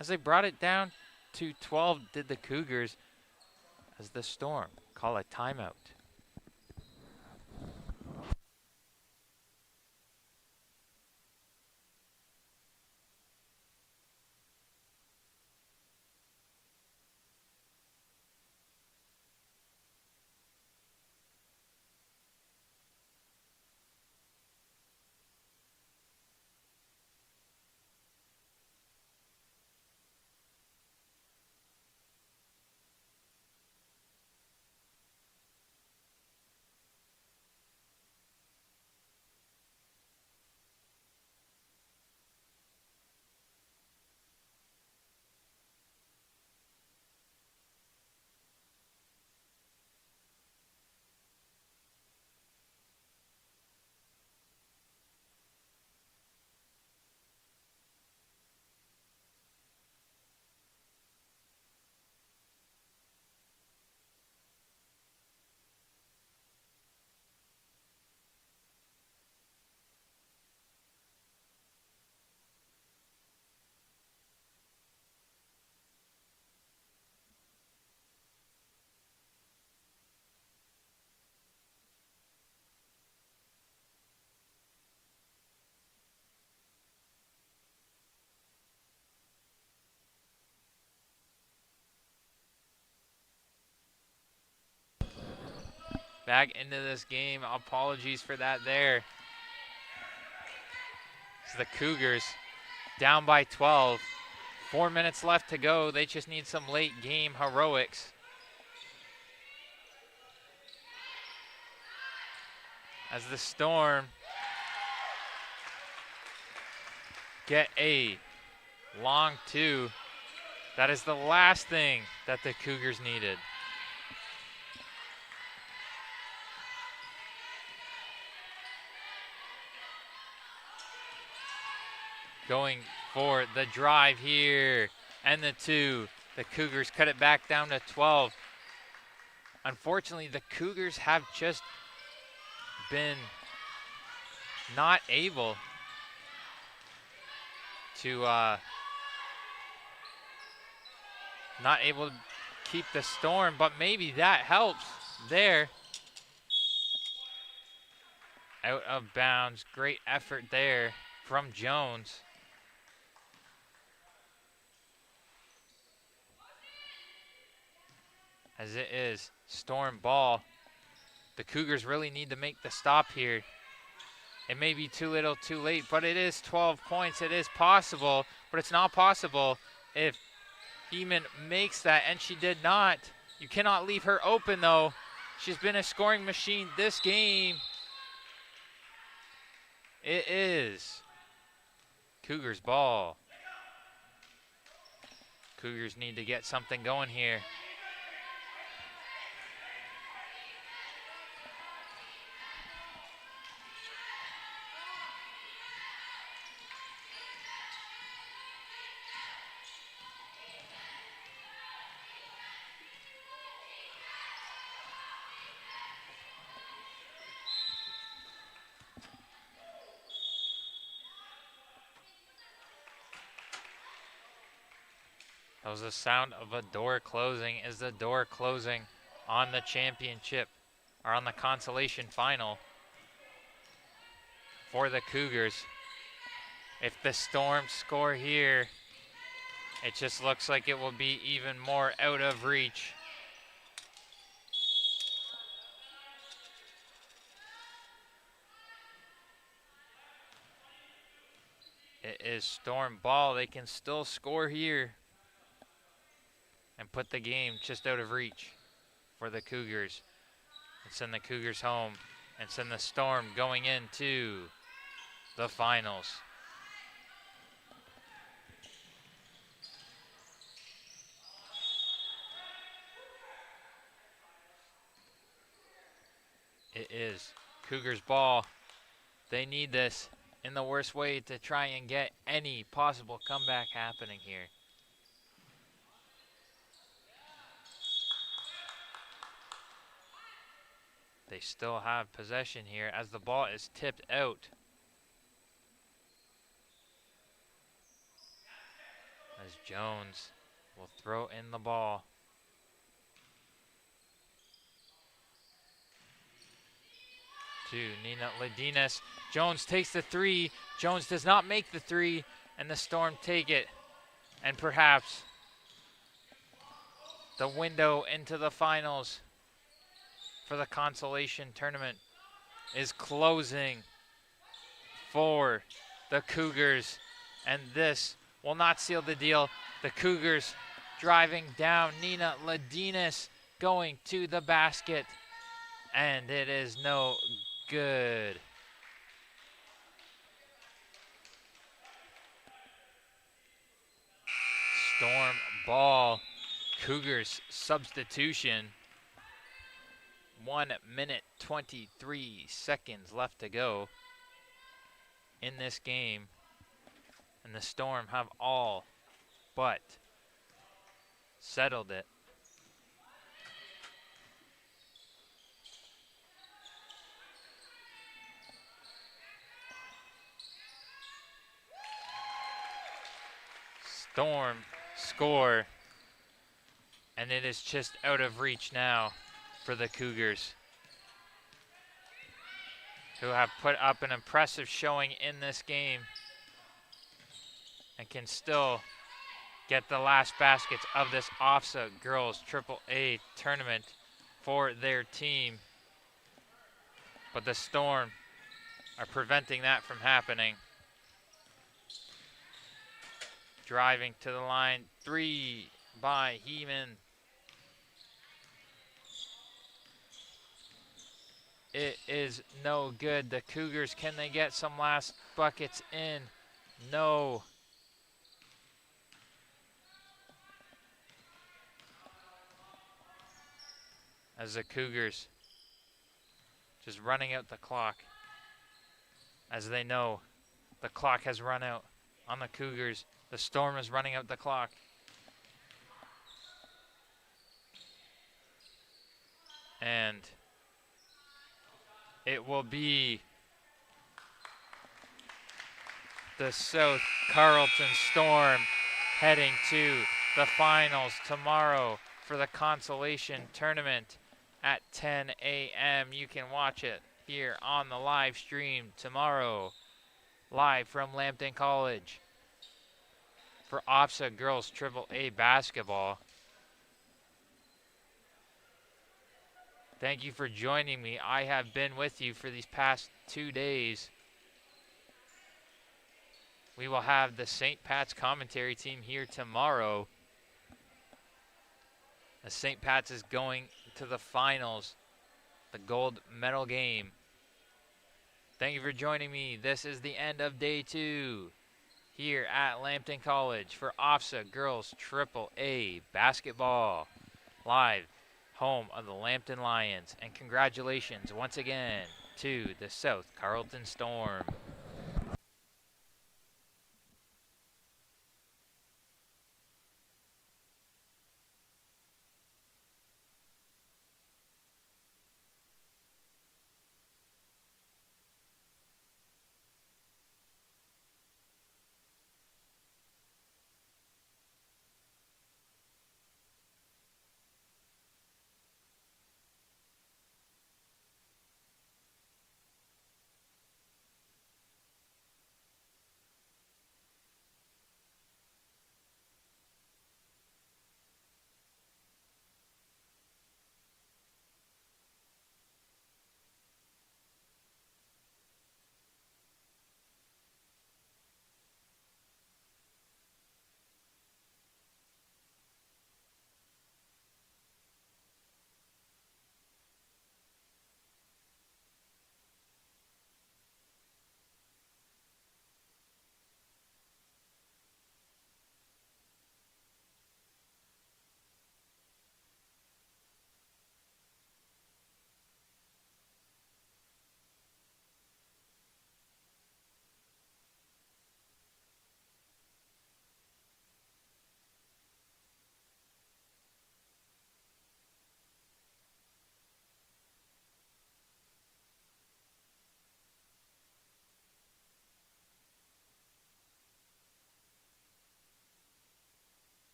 as they brought it down to 12, did the Cougars, as the Storm call a timeout. back into this game. Apologies for that there. It's the Cougars down by 12. 4 minutes left to go. They just need some late game heroics. As the Storm get a long two. That is the last thing that the Cougars needed. Going for the drive here and the two. The Cougars cut it back down to 12. Unfortunately, the Cougars have just been not able to keep the Storm, but maybe that helps there. Out of bounds. Great effort there from Jones. As it is Storm ball. The Cougars really need to make the stop here. It may be too little, too late, but it is 12 points. It is possible, but it's not possible if Heeman makes that, and she did not. You cannot leave her open, though. She's been a scoring machine this game. It is Cougars ball. Cougars need to get something going here. That was the sound of a door closing. Is the door closing on the championship or on the consolation final for the Cougars? If the Storm score here, it just looks like it will be even more out of reach. It is Storm ball. They can still score here and put the game just out of reach for the Cougars. And send the Cougars home and send the Storm going into the finals. It is Cougars ball. They need this in the worst way to try and get any possible comeback happening here. They still have possession here as the ball is tipped out. As Jones will throw in the ball. To Nina Ladinas. Jones takes the three. Jones does not make the three, and the Storm take it. And perhaps the window into the finals for the consolation tournament is closing for the Cougars, and this will not seal the deal. The Cougars driving down. Nina Ladinas going to the basket, and it is no good. Storm ball. Cougars substitution. 1 minute, 23 seconds left to go in this game. And the Storm have all but settled it. Storm score, and it is just out of reach now for the Cougars, who have put up an impressive showing in this game and can still get the last baskets of this OFSAA Girls AAA tournament for their team. but the Storm are preventing that from happening. Driving to the line, 3 by Heeman. It is no good. The Cougars, can they get some last buckets in? No. As the Cougars just running out the clock. As they know, the clock has run out on the Cougars. The Storm is running out the clock. And it will be the South Carleton Storm heading to the finals tomorrow for the consolation tournament at 10 a.m. You can watch it here on the live stream tomorrow, live from Lambton College for OFSAA Girls AAA Basketball. Thank you for joining me. I have been with you for these past 2 days. We will have the St. Pat's commentary team here tomorrow. As St. Pat's is going to the finals, the gold medal game. Thank you for joining me. This is the end of day 2 here at Lambton College for OFSAA Girls AAA Basketball. Live, home of the Lambton Lions. And congratulations once again to the South Carleton Storm.